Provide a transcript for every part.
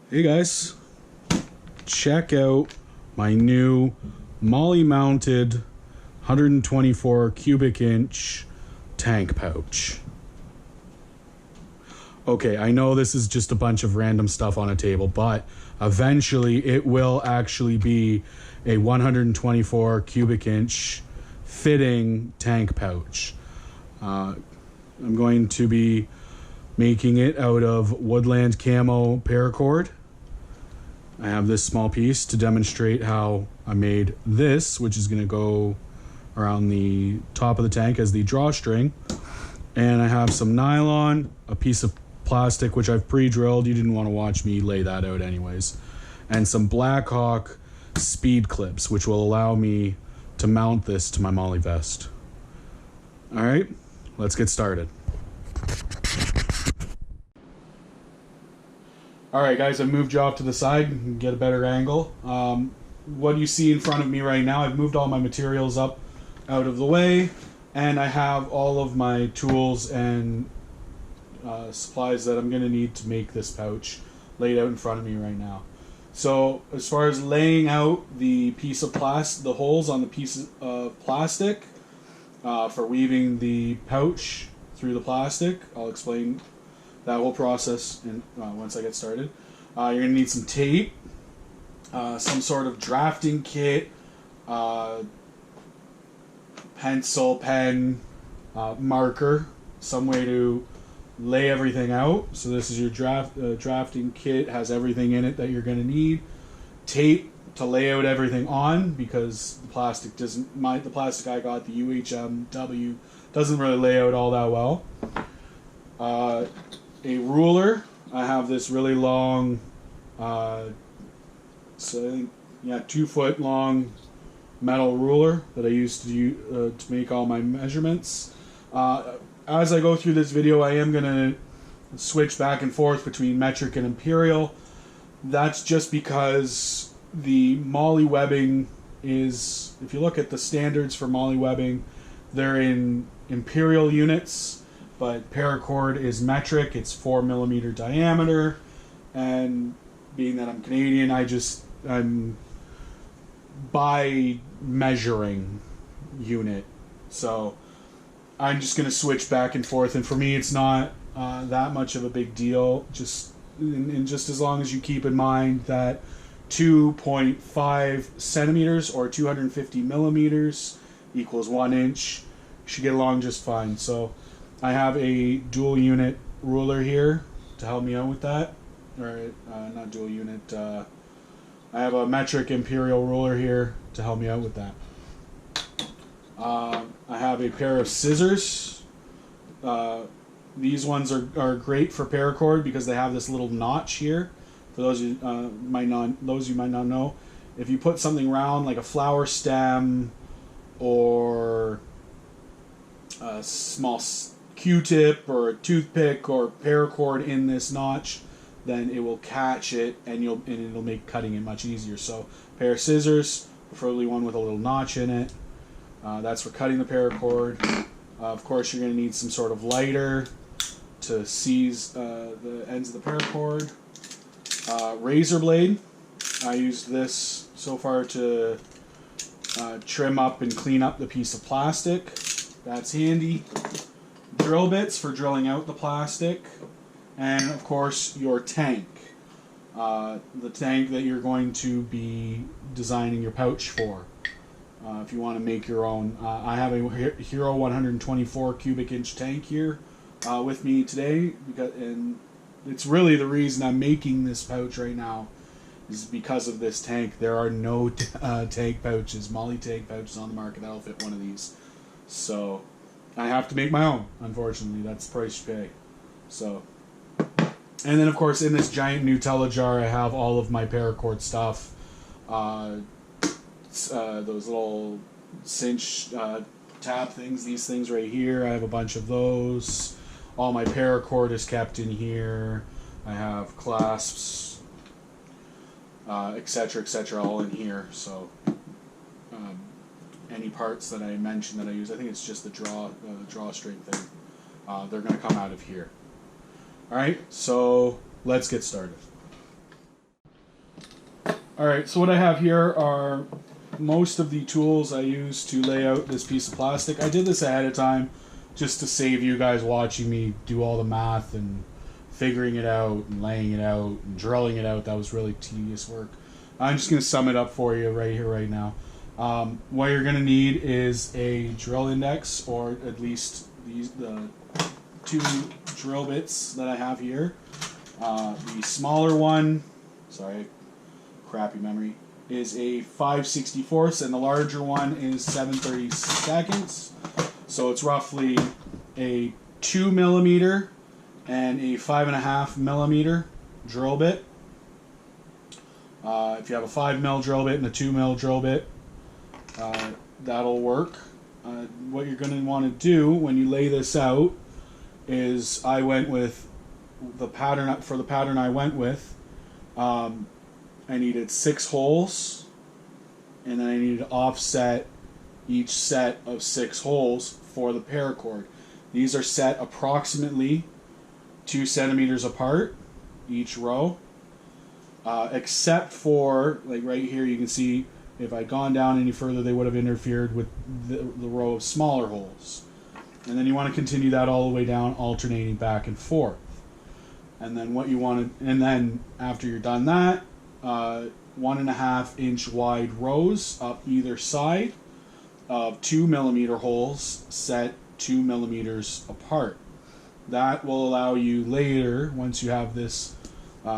Hey guys, check out my new MOLLE mounted 124 cubic inch tank pouch. Okay, I know this is just a bunch of random stuff on a table, but eventually it will actually be a 124 cubic inch fitting tank pouch. I'm going to be making it out of woodland camo paracord. I have this small piece to demonstrate how I made this, which is going to go around the top of the tank as the drawstring. And I have some nylon, a piece of plastic, which I've pre-drilled. You didn't want to watch me lay that out anyways. And some Blackhawk speed clips, which will allow me to mount this to my MOLLE vest. All right, let's get started. Alright guys, I've moved you off to the side and get a better angle. What you see in front of me right now, I've moved all my materials up out of the way, and I have all of my tools and supplies that I'm going to need to make this pouch laid out in front of me right now. So as far as laying out the piece of the holes on the piece of plastic for weaving the pouch through the plastic, I'll explain that whole process once I get started. You're going to need some tape, some sort of drafting kit, pencil, pen, marker, some way to lay everything out. So this is your drafting kit, has everything in it that you're going to need. Tape to lay out everything on, because the plastic doesn't. The plastic I got, the UHMW, doesn't really lay out all that well. A ruler. I have this really long, so I think, 2 foot long metal ruler that I used to make all my measurements. As I go through this video, I am going to switch back and forth between metric and imperial. That's just because the MOLLE webbing is, if you look at the standards for MOLLE webbing, they're in imperial units. But paracord is metric. It's 4mm diameter, and being that I'm Canadian, I'm by measuring unit. So I'm just going to switch back and forth, and for me it's not that much of a big deal. Just as long as you keep in mind that 2.5 centimeters or 250 millimeters equals 1 inch, you should get along just fine. So I have a dual unit ruler here to help me out with that. Or not dual unit. I have a metric imperial ruler here to help me out with that. I have a pair of scissors. These ones are great for paracord because they have this little notch here. For those you might not know, if you put something round like a flower stem or a small Q-tip or a toothpick or paracord in this notch, then it will catch it and it'll make cutting it much easier. So a pair of scissors, preferably one with a little notch in it. That's for cutting the paracord. Of course, you're going to need some sort of lighter to seize the ends of the paracord. Razor blade. I used this so far to trim up and clean up the piece of plastic. That's handy. Drill bits for drilling out the plastic, and of course your tank, the tank that you're going to be designing your pouch for. If you want to make your own, I have a Hero 124 cubic inch tank here with me today, and it's really the reason I'm making this pouch right now is because of this tank. There are no tank pouches, MOLLE tank pouches on the market that'll fit one of these, so I have to make my own. Unfortunately, that's the price you pay. So, and then of course in this giant Nutella jar, I have all of my paracord stuff. Those little cinch tab things, these things right here, I have a bunch of those. All my paracord is kept in here. I have clasps, etc., all in here. So any parts that I mentioned that I use, I think it's just the drawstring thing, they're going to come out of here. Alright, so let's get started. Alright, so what I have here are most of the tools I use to lay out this piece of plastic. I did this ahead of time just to save you guys watching me do all the math and figuring it out and laying it out and drilling it out. That was really tedious work. I'm just going to sum it up for you right here, right now. What you're going to need is a drill index, or at least the 2 drill bits that I have here. The smaller one, sorry, crappy memory, is a 5/64, and the larger one is 7/32. So it's roughly a 2 millimeter and a 5.5 millimeter drill bit. If you have a 5 mil drill bit and a 2 mil drill bit, that'll work. What you're going to want to do when you lay this out is, I went with the pattern. For the pattern I went with, I needed 6 holes, and then I needed to offset each set of 6 holes for the paracord. These are set approximately 2 centimeters apart, each row, except for, like right here, you can see if I'd gone down any further, they would have interfered with the row of smaller holes. And then you want to continue that all the way down, alternating back and forth. And then what you want to, and then after you're done that, 1.5 inch wide rows up either side of 2 millimeter holes set 2 millimeters apart. That will allow you later, once you have this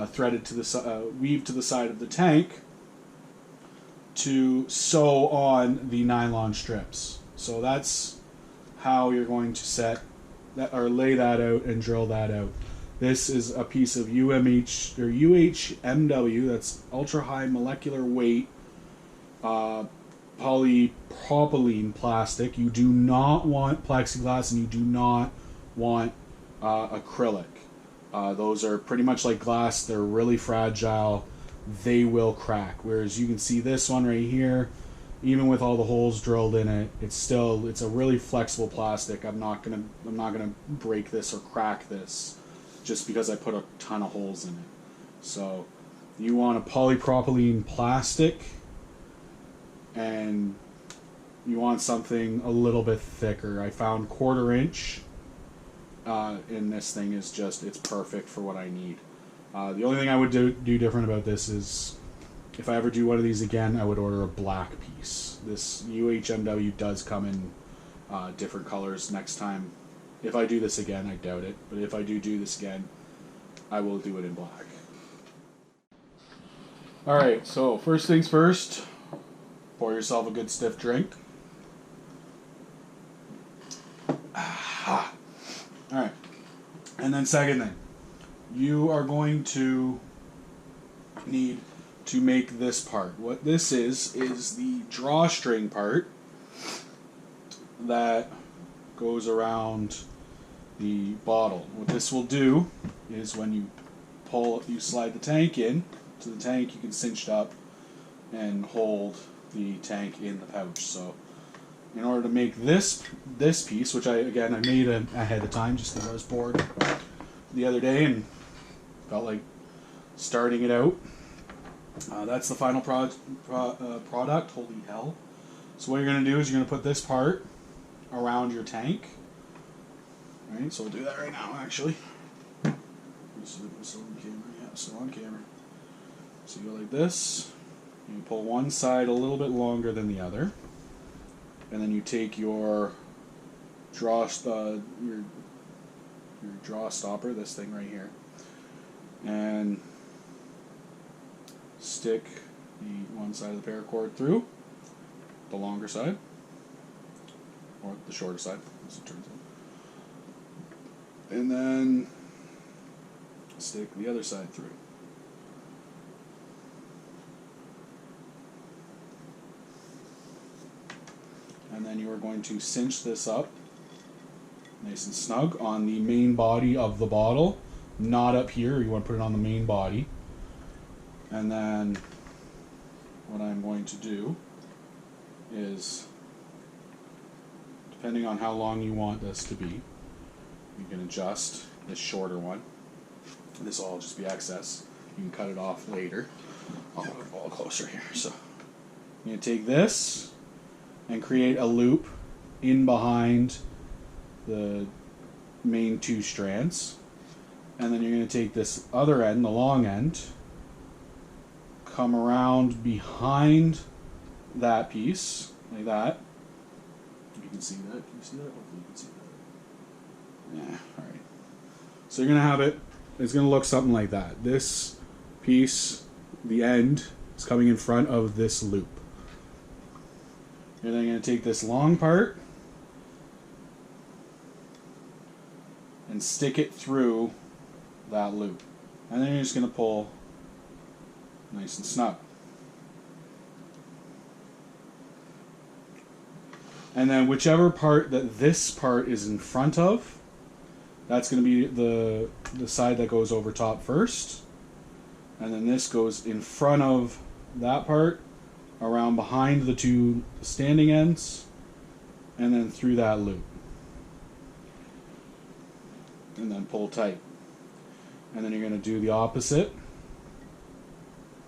threaded to the weaved to the side of the tank, to sew on the nylon strips. So that's how you're going to set that, or lay that out and drill that out. This is a piece of UHMW, that's ultra high molecular weight polypropylene plastic. You do not want plexiglass, and you do not want acrylic. Those are pretty much like glass. They're really fragile. They will crack. Whereas you can see this one right here, even with all the holes drilled in it, it's a really flexible plastic. I'm not gonna break this or crack this just because I put a ton of holes in it. So you want a polypropylene plastic, and you want something a little bit thicker. I found 1/4 inch in this thing is just, it's perfect for what I need. The only thing I would do different about this is, if I ever do one of these again, I would order a black piece. This UHMW does come in different colors next time. If I do this again, I doubt it, but if I do this again, I will do it in black. Alright, so first things first, pour yourself a good stiff drink. Alright, and then second thing, you are going to need to make this part. What this is the drawstring part that goes around the bottle. What this will do is, when you slide the tank in to the tank, you can cinch it up and hold the tank in the pouch. So in order to make this piece, which I made ahead of time just because I was bored the other day and felt like starting it out. That's the final product. Holy hell. So what you're going to do is, you're going to put this part around your tank. Right, so we'll do that right now, actually. Still on camera? Yeah, still on camera. So you go like this. You pull one side a little bit longer than the other. And then you take your draw stopper, this thing right here, and stick the one side of the paracord through, the longer side, or the shorter side, as it turns out. And then stick the other side through. And then you are going to cinch this up nice and snug on the main body of the bottle, not up here. You want to put it on the main body. And then what I'm going to do is, depending on how long you want this to be, you can adjust this shorter one. This will all just be excess. You can cut it off later. I'll go a little closer here. So you're going to take this and create a loop in behind the main 2 strands. And then you're going to take this other end, the long end, come around behind that piece, like that. If you can see that. Can you see that? Hopefully you can see that. Yeah, alright. So you're going to have it, it's going to look something like that. This piece, the end, is coming in front of this loop. You're then going to take this long part and stick it through that loop. And then you're just going to pull nice and snug. And then whichever part that this part is in front of, that's going to be the side that goes over top first. And then this goes in front of that part, around behind the 2 standing ends, and then through that loop. And then pull tight. And then you're going to do the opposite.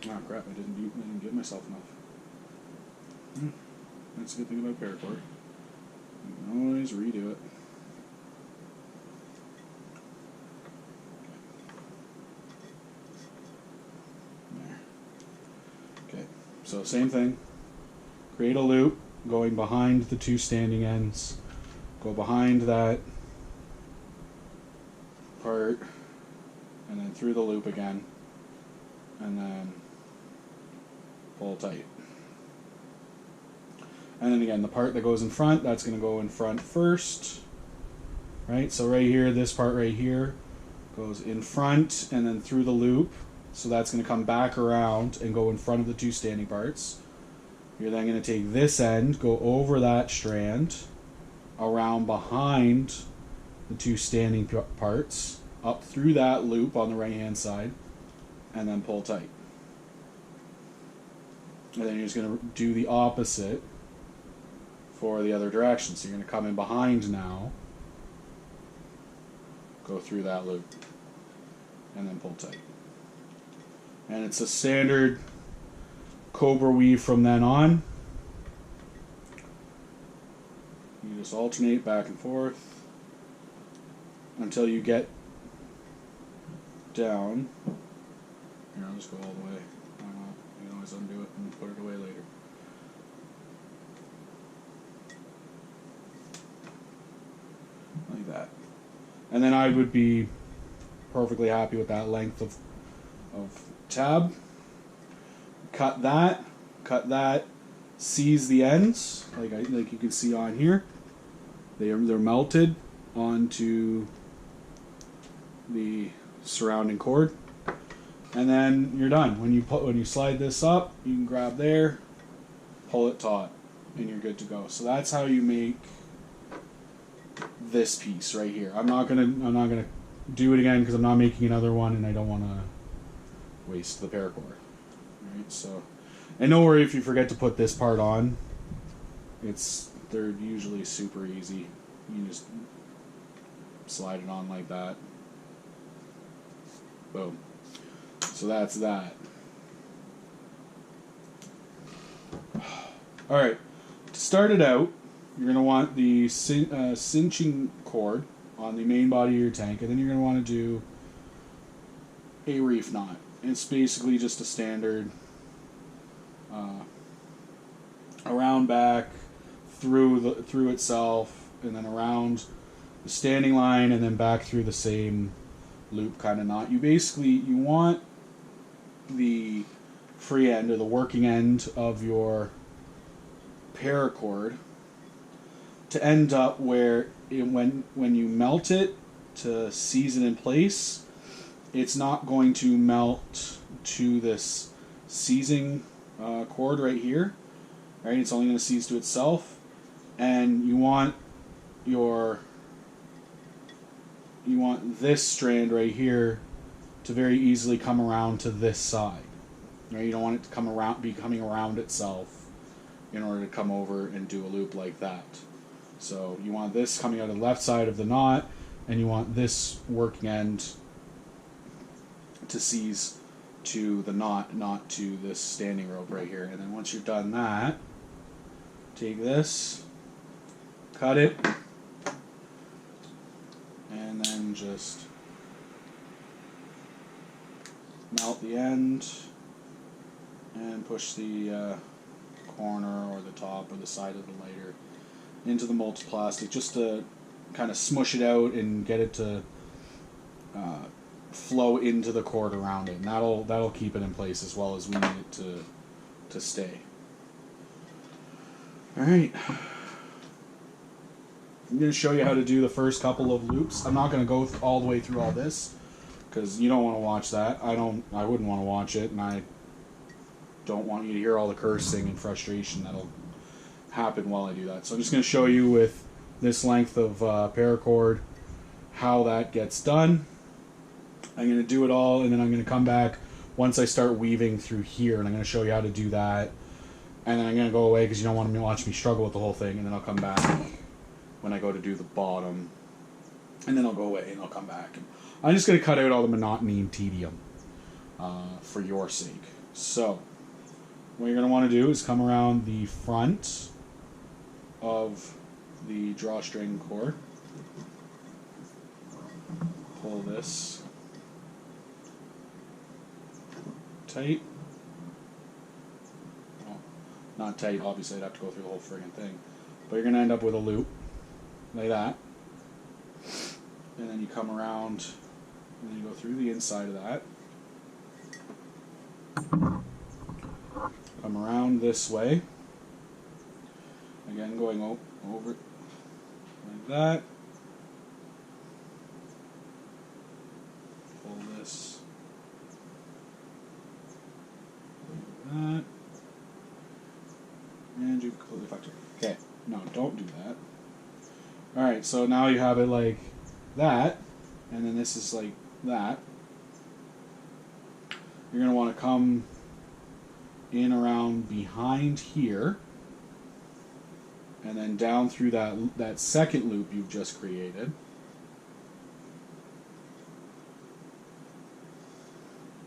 Oh crap, I didn't give myself enough. That's a good thing about paracord. You can always redo it. There. Okay, so same thing. Create a loop going behind the 2 standing ends. Go behind that part, and then through the loop again, and then pull tight. And then again, the part that goes in front, that's going to go in front first, right? So right here, this part right here goes in front and then through the loop. So that's going to come back around and go in front of the 2 standing parts. You're then going to take this end, go over that strand, around behind the 2 standing parts, up through that loop on the right hand side, and then pull tight. And then you're just going to do the opposite for the other direction. So you're going to come in behind now, go through that loop, and then pull tight. And it's a standard cobra weave from then on. You just alternate back and forth until you get down. Here, I'll just go all the way. Why not? You can always undo it and put it away later. Like that. And then I would be perfectly happy with that length of tab. Cut that, seize the ends, like you can see on here. They're melted onto the surrounding cord. And then you're done. When you slide this up, you can grab there, pull it taut, and you're good to go. So that's how you make this piece right here. I'm not gonna do it again because I'm not making another one, and I don't want to waste the paracord. All right. So, and don't worry if you forget to put this part on. They're usually super easy. You can just slide it on like that. Boom. So that's that. Alright, to start it out, you're going to want the cinching cord on the main body of your tank, and then you're going to want to do a reef knot. It's basically just a standard around back, through itself, and then around the standing line, and then back through the same loop kind of knot. You want the free end or the working end of your paracord to end up where when you melt it to seize it in place, it's not going to melt to this seizing cord right here, right? It's only going to seize to itself, and you want this strand right here to very easily come around to this side. Right? You don't want it to be coming around itself in order to come over and do a loop like that. So you want this coming out of the left side of the knot, and you want this working end to seize to the knot, not to this standing rope right here. And then once you've done that, take this, cut it, and then just mount the end and push the corner or the top or the side of the lighter into the multiplastic just to kind of smush it out and get it to flow into the cord around it, and that'll keep it in place as well as we need it to stay. Alright, I'm going to show you how to do the first couple of loops. I'm not going to go all the way through all this because you don't want to watch that. I wouldn't want to watch it, and I don't want you to hear all the cursing and frustration that'll happen while I do that. So I'm just going to show you with this length of paracord how that gets done. I'm going to do it all, and then I'm going to come back once I start weaving through here, and I'm going to show you how to do that. And then I'm going to go away because you don't want to watch me struggle with the whole thing, and then I'll come back when I go to do the bottom. And then I'll go away and I'll come back. And I'm just going to cut out all the monotony and tedium for your sake. So what you're going to want to do is come around the front of the drawstring cord. Pull this tight. Well, not tight, obviously I'd have to go through the whole friggin' thing. But you're going to end up with a loop like that. And then you come around and then you go through the inside of that. Come around this way. Again, going over like that. Pull this like that. And you completely fucked it. Okay, no, don't do that. Alright, so now you have it like that, and then this is like that. You're going to want to come in around behind here, and then down through that second loop you've just created.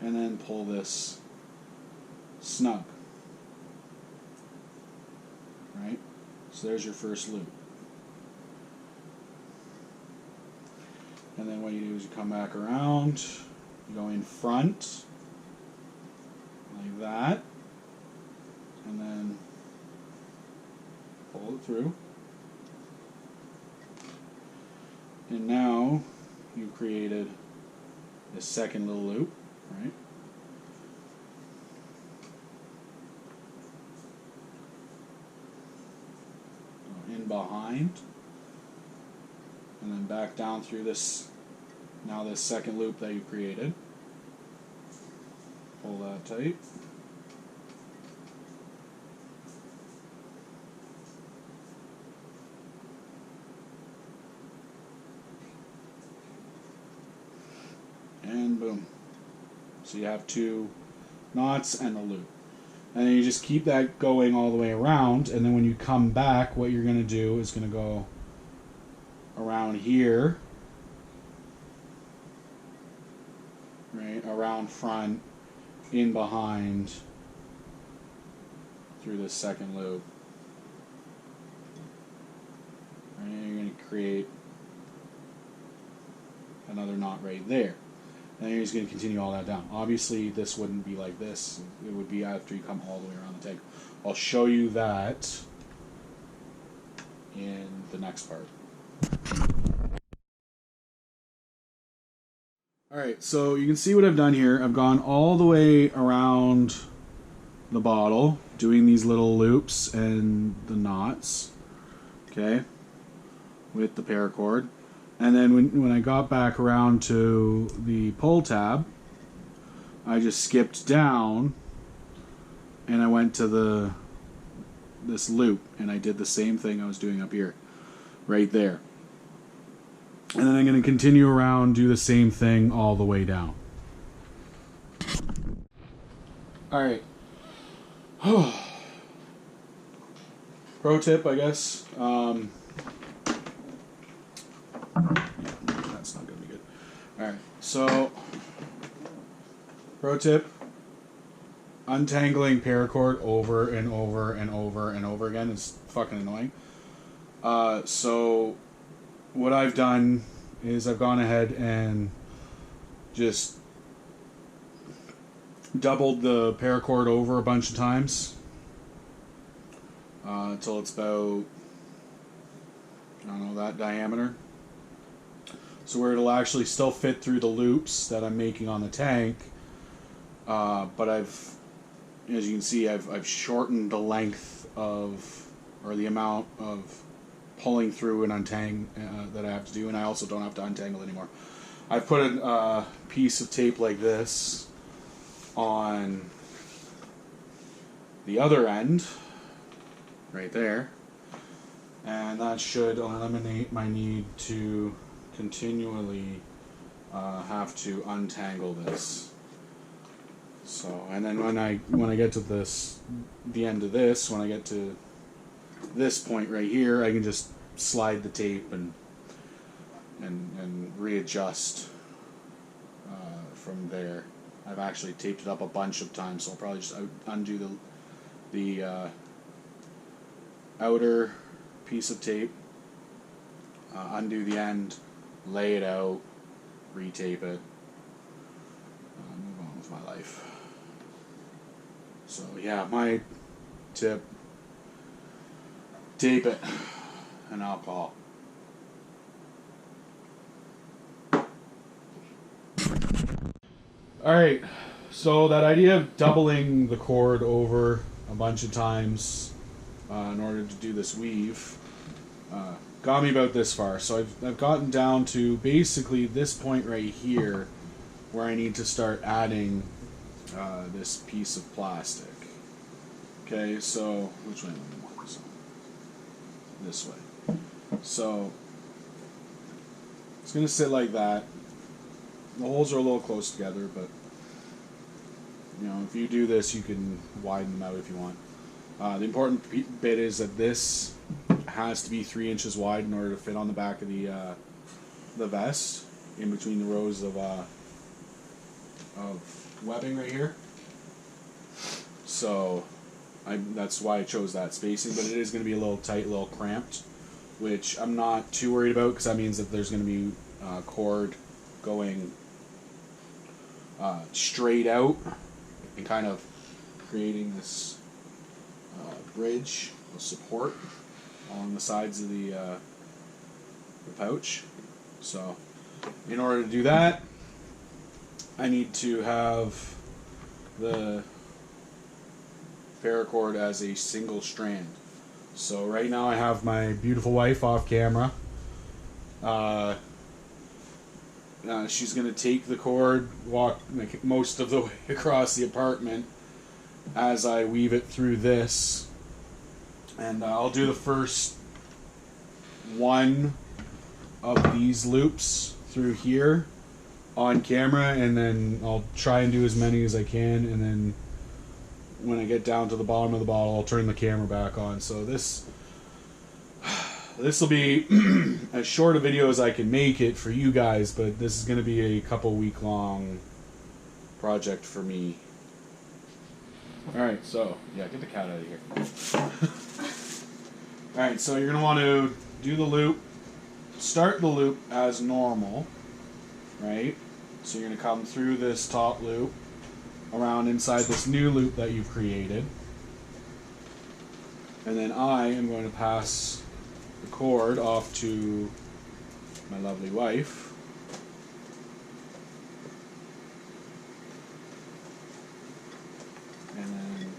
And then pull this snug. Right? So there's your first loop. And then what you do is you come back around, you go in front, like that, and then pull it through. And now you've created this second little loop, right? Go in behind. And then back down through this, now this second loop that you created. Pull that tight. And boom. So you have two knots and a loop. And then you just keep that going all the way around, and then when you come back, what you're going to do is going to go around here, right, around front, in behind, through this second loop. Right, you're going to create another knot right there. And then you're just going to continue all that down. Obviously, this wouldn't be like this. It would be after you come all the way around the tank. I'll show you that in the next part. Alright, so you can see what I've done here. I've gone all the way around the bottle, doing these little loops and the knots, okay, with the paracord. And then when I got back around to the pull tab, I just skipped down and I went to this loop, and I did the same thing I was doing up here, right there. And then I'm going to continue around, do the same thing all the way down. Alright. Pro tip, I guess. That's not going to be good. Alright, so pro tip, untangling paracord over and over and over and over again is fucking annoying. So what I've done is I've gone ahead and just doubled the paracord over a bunch of times until it's about, I don't know, that diameter. So where it'll actually still fit through the loops that I'm making on the tank, but I've, as you can see, I've shortened the length of, or the amount of pulling through and untang that I have to do, and I also don't have to untangle anymore. I've put a piece of tape like this on the other end, right there, and that should eliminate my need to continually have to untangle this. So, and then when I get to the end of this, when I get to this point right here, I can just slide the tape and readjust from there. I've actually taped it up a bunch of times, so I'll probably just undo the outer piece of tape, undo the end, lay it out, retape it, move on with my life. So yeah, my tip: tape it and alcohol. Alright, so that idea of doubling the cord over a bunch of times in order to do this weave got me about this far. So I've gotten down to basically this point right here where I need to start adding this piece of plastic. Okay, so which way am I going? This way. So it's going to sit like that. The holes are a little close together, but you know, if you do this, you can widen them out if you want. The important bit is that this has to be 3 inches wide in order to fit on the back of the vest, in between the rows of webbing right here. So that's why I chose that spacing, but it is going to be a little tight, a little cramped, which I'm not too worried about, because that means that there's going to be cord going straight out and kind of creating this bridge of support along the sides of the pouch. So in order to do that, I need to have the paracord as a single strand. So right now I have my beautiful wife off camera. She's going to take the cord, walk most of the way across the apartment as I weave it through this. And I'll do the first one of these loops through here on camera, and then I'll try and do as many as I can, and then when I get down to the bottom of the bottle, I'll turn the camera back on. So this will be as short a video as I can make it for you guys, but this is going to be a couple week long project for me. Alright, so, yeah, get the cat out of here. Alright, so you're going to want to do the loop, start the loop as normal, right? So you're going to come through this top loop, around inside this new loop that you've created, and then I am going to pass the cord off to my lovely wife. And then,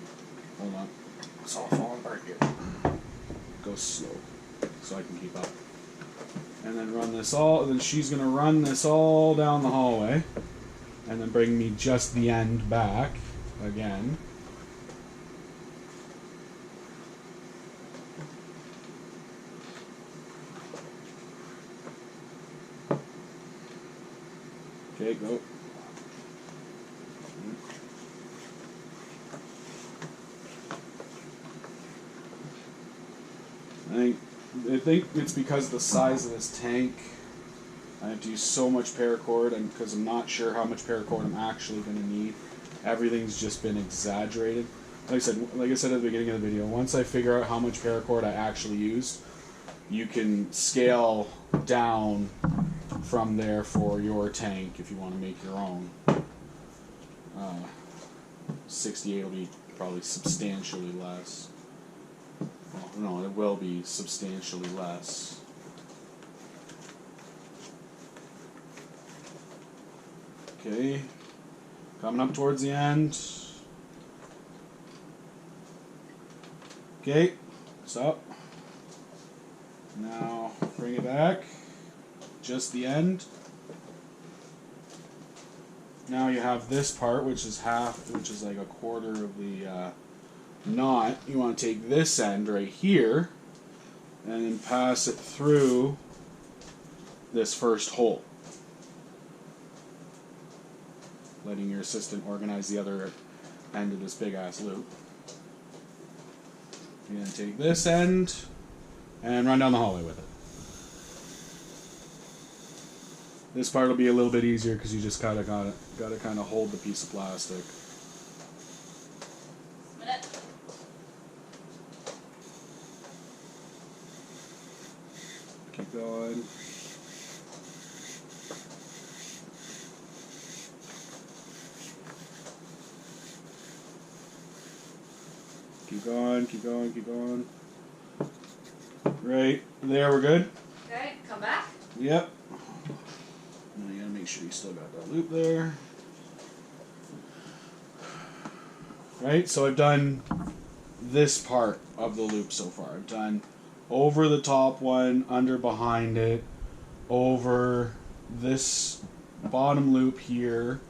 hold on, it's all falling apart here. Go slow so I can keep up. And then run this all, and then she's going to run this all down the hallway, and then bring me just the end back again. Okay, go. I think it's because of the size of this tank. I have to use so much paracord, and because I'm not sure how much paracord I'm actually going to need. everything's just been exaggerated. Like I said at the beginning of the video, once I figure out how much paracord I actually used, you can scale down from there for your tank if you want to make your own. 68 will be probably substantially less. Well, no, it will be substantially less. Okay, coming up towards the end. Okay, stop. Now bring it back. Just the end. Now you have this part, which is like a quarter of the knot. You want to take this end right here and then pass it through this first hole, letting your assistant organize the other end of this big ass loop. You're going to take this end and run down the hallway with it. This part will be a little bit easier because you just gotta kind of hold the piece of plastic. Keep going. Keep going, keep going, keep going. Right, there, we're good. Okay, come back. Yep. Now you gotta make sure you still got that loop there. Right, so I've done this part of the loop so far. I've done over the top one, under behind it, over this bottom loop here,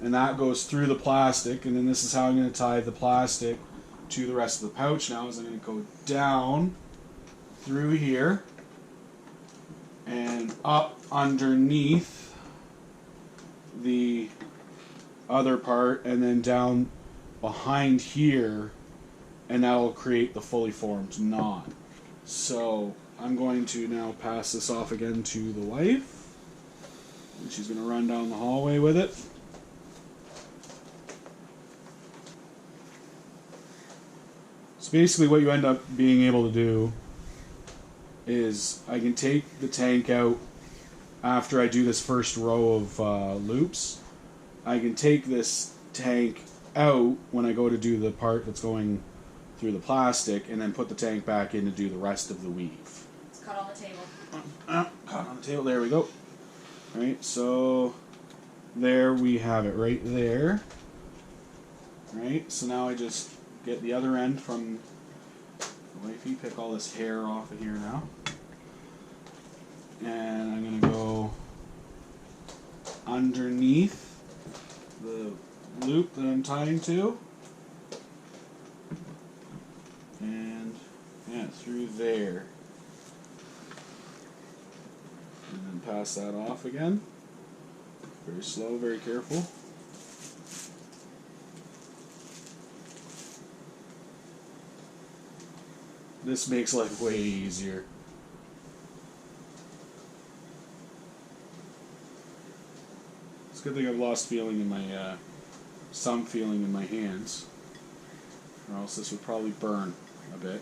and that goes through the plastic, and then this is how I'm going to tie the plastic to the rest of the pouch now, is I'm going to go down through here and up underneath the other part, and then down behind here, and that'll create the fully formed knot. So I'm going to now pass this off again to the wife, and she's going to run down the hallway with it. So basically what you end up being able to do is I can take the tank out after I do this first row of loops. I can take this tank out when I go to do the part that's going through the plastic, and then put the tank back in to do the rest of the weave. It's caught on the table. Caught on the table, there we go. Alright, so there we have it right there. Right, so now I just get the other end from the wifey, pick all this hair off of here now. And I'm going to go underneath the loop that I'm tying to. And yeah, through there. And then pass that off again. Very slow, very careful. This makes life way easier. It's a good thing I've lost feeling in my, some feeling in my hands, or else this would probably burn a bit.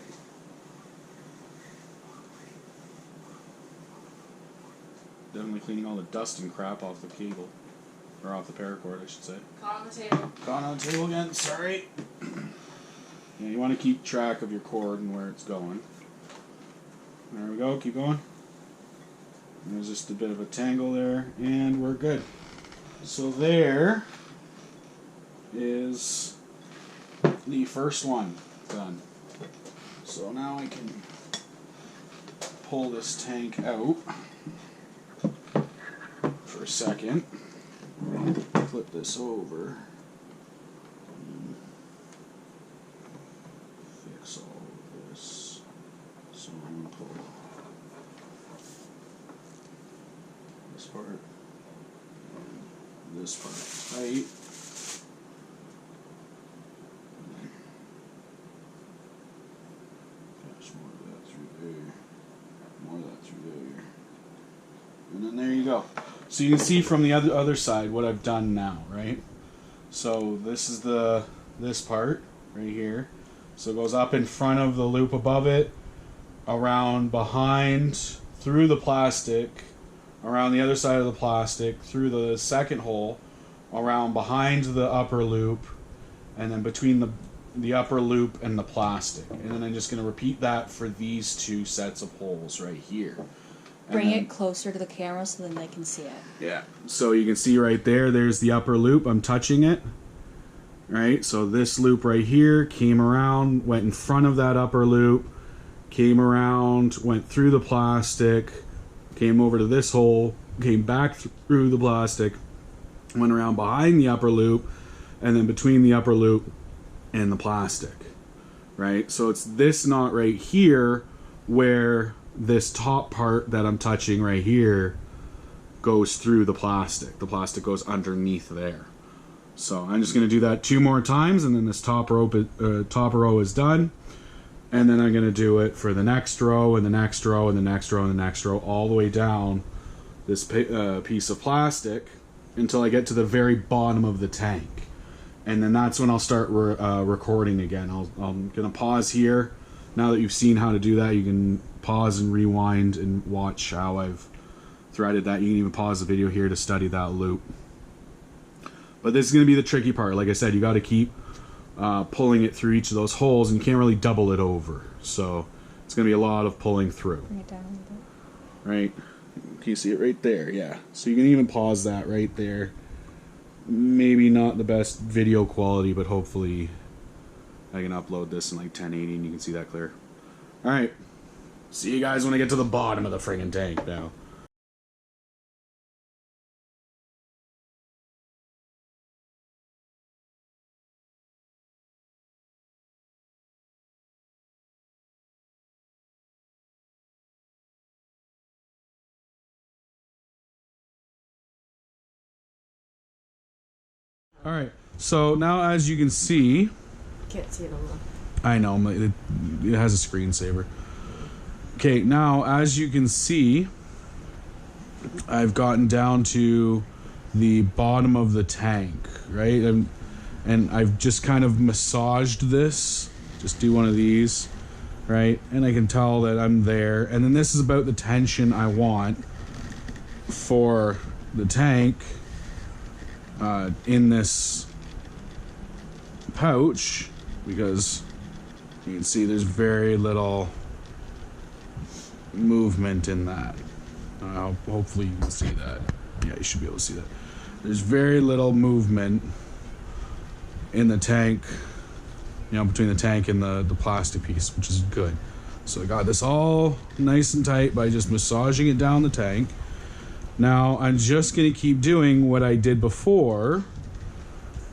Definitely cleaning all the dust and crap off the cable, or off the paracord, I should say. Caught on the table. Caught on the table again, sorry. Yeah, you want to keep track of your cord and where it's going. There we go, keep going. There's just a bit of a tangle there, and we're good. So there is the first one done. So now I can pull this tank out for a second. Flip this over. Fix all of this. So I'm going to pull this part and this part tight. More of that through there. More of that through there. And then there you go. So you can see from the other side what I've done now, right? So this is this part right here. So it goes up in front of the loop above it, around behind, through the plastic, around the other side of the plastic, through the second hole, around behind the upper loop, and then between the upper loop and the plastic. And then I'm just going to repeat that for these two sets of holes right here. Bring it closer to the camera so then they can see it. Yeah. So you can see right there, there's the upper loop. I'm touching it. Right? So this loop right here came around, went in front of that upper loop, came around, went through the plastic, came over to this hole, came back through the plastic, went around behind the upper loop, and then between the upper loop and the plastic. Right? So it's this knot right here where this top part that I'm touching right here goes through the plastic. The plastic goes underneath there. So I'm just going to do that 2 more times, and then this top row is done. And then I'm going to do it for the next row, and the next row, and the next row, and the next row, all the way down this piece of plastic until I get to the very bottom of the tank. And then that's when I'll start recording again. I'm going to pause here. Now that you've seen how to do that, you can pause and rewind and watch how I've threaded that. You can even pause the video here to study that loop. But this is going to be the tricky part. Like I said, you got to keep pulling it through each of those holes, and you can't really double it over. So it's going to be a lot of pulling through. Bring it down a little bit. Right? Can you see it right there? Yeah. So you can even pause that right there. Maybe not the best video quality, but hopefully I can upload this in like 1080 and you can see that clear. Alright. See you guys when I get to the bottom of the friggin' tank now. Alright, so now as you can see, Can't see it on the... I know, it has a screensaver. Okay, now as you can see, I've gotten down to the bottom of the tank, right? And I've just kind of massaged this. Just do one of these, right? And I can tell that I'm there. And then this is about the tension I want for the tank in this pouch, because you can see there's very little movement in that. Hopefully you can see that. Yeah, you should be able to see that. There's very little movement in the tank, you know, between the tank and the plastic piece, which is good. So I got this all nice and tight by just massaging it down the tank. Now I'm just gonna keep doing what I did before,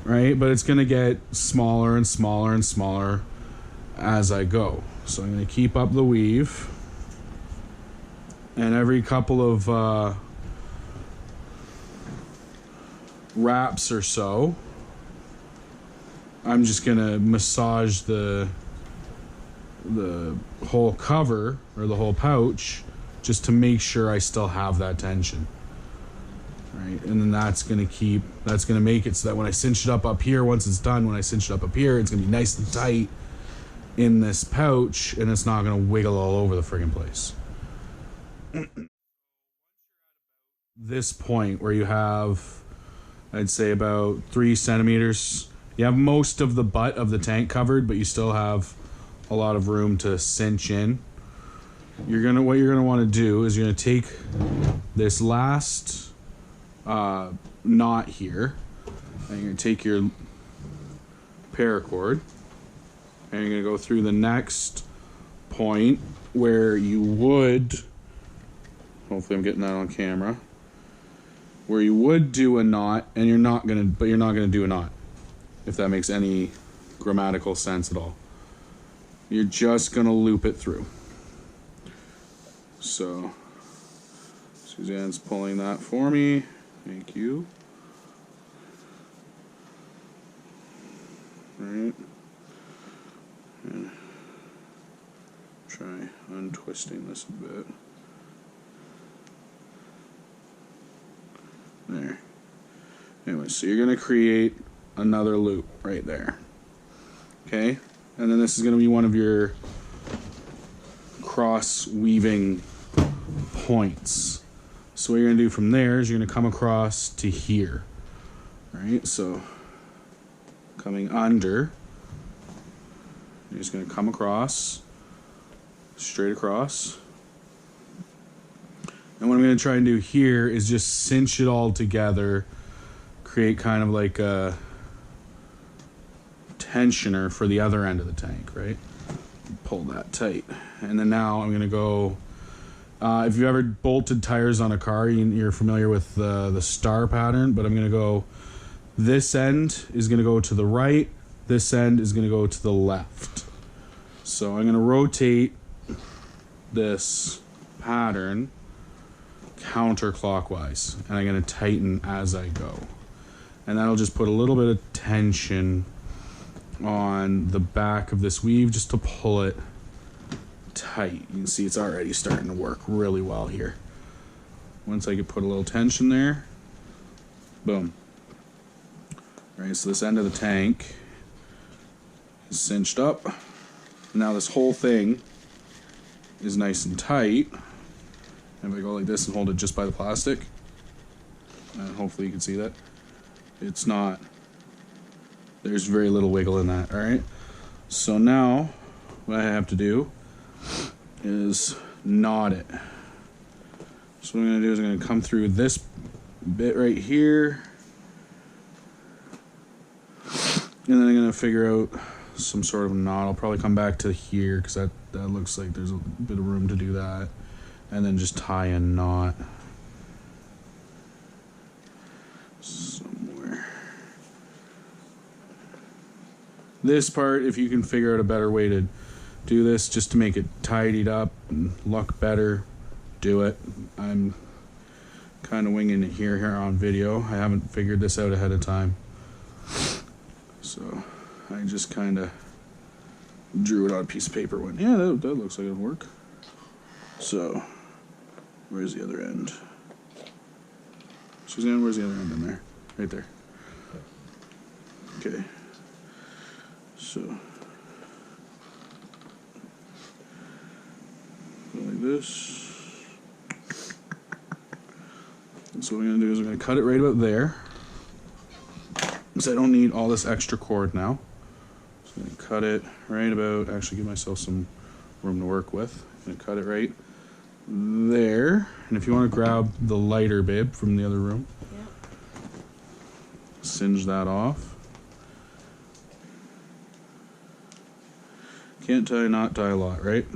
right? But it's gonna get smaller and smaller and smaller as I go. So I'm gonna keep up the weave, and every couple of wraps or so, I'm just gonna massage the whole cover or the whole pouch just to make sure I still have that tension, right? And then that's gonna make it so that when I cinch it up here, once it's done, when I cinch it up here, it's gonna be nice and tight in this pouch, and it's not gonna wiggle all over the friggin' place. This point where you have, I'd say about 3 centimeters, you have most of the butt of the tank covered, but you still have a lot of room to cinch in. What you're gonna want to do is you're gonna take this last knot here, and you're gonna take your paracord, and you're gonna go through the next point where you would, hopefully I'm getting that on camera, where you would do a knot, and you're not gonna do a knot, if that makes any grammatical sense at all. You're just gonna loop it through. So Suzanne's pulling that for me. Thank you. Right. And try untwisting this a bit. There. Anyway, so you're gonna create another loop right there. Okay, and then this is going to be one of your cross weaving points. So what you're going to do from there is you're going to come across to here. Right, so coming under, you're just going to come across, straight across. And what I'm going to try and do here is just cinch it all together, create kind of like a tensioner for the other end of the tank, right? Pull that tight. And then now I'm going to go, if you've ever bolted tires on a car, you're familiar with the star pattern, but I'm going to go, this end is going to go to the right, this end is going to go to the left. So I'm going to rotate this pattern counterclockwise, and I'm going to tighten as I go. And that'll just put a little bit of tension on the back of this weave just to pull it tight. You can see it's already starting to work really well here. Once I can put a little tension there, boom. Right, so this end of the tank is cinched up. Now this whole thing is nice and tight. And if I go like this and hold it just by the plastic, and hopefully you can see that, it's not, there's very little wiggle in that, alright? So now, what I have to do is knot it. So what I'm going to do is I'm going to come through this bit right here, and then I'm going to figure out some sort of knot. I'll probably come back to here because that looks like there's a bit of room to do that. And then just tie a knot somewhere. This part, if you can figure out a better way to do this just to make it tidied up and look better, do it. I'm kind of winging it here on video. I haven't figured this out ahead of time. So I just kind of drew it on a piece of paper. Went, yeah, that looks like it'll work. So where's the other end? Suzanne, where's the other end in there? Right there. Okay. So go like this. And so what I'm going to do is I'm going to cut it right about there. Because I don't need all this extra cord now. So I'm going to cut it right about, actually give myself some room to work with. I'm going to cut it right there. And if you want to grab the lighter bib from the other room, Yeah. singe that off. Can't tie, not tie a lot, right?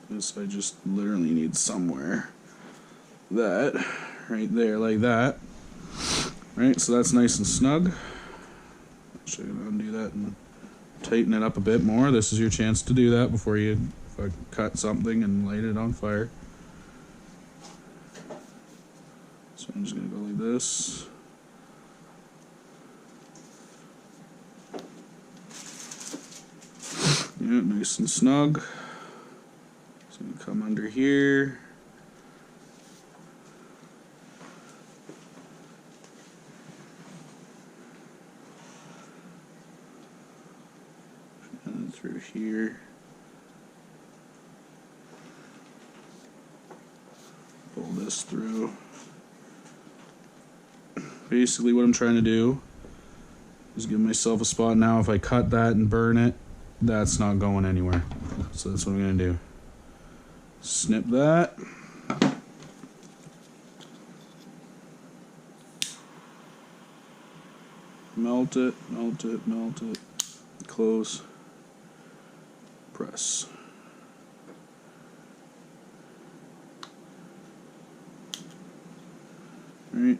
This I just literally need somewhere. That right there, like that. Right, so that's nice and snug. Actually, I'm gonna undo that and tighten it up a bit more. This is your chance to do that before you cut something and light it on fire. So I'm just gonna go like this. Yeah, nice and snug. So I'm gonna come under here. And through here. Pull this through. Basically what I'm trying to do is give myself a spot now. If I cut that and burn it, that's not going anywhere. So that's what I'm going to do. Snip that. Melt it, melt it, melt it. Close. Press. Alright.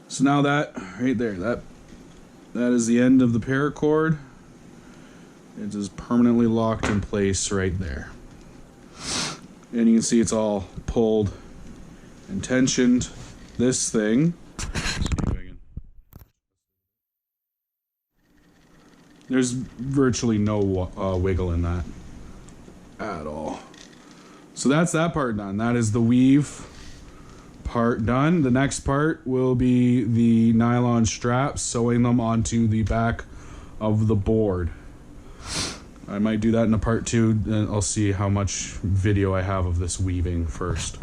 So now that, right there, that is the end of the paracord. It is permanently locked in place right there. And you can see it's all pulled and tensioned. This thing, there's virtually no wiggle in that at all. So that's that part done. That is the weave part done. The next part will be the nylon straps, sewing them onto the back of the board. I might do that in a part 2, and I'll see how much video I have of this weaving first.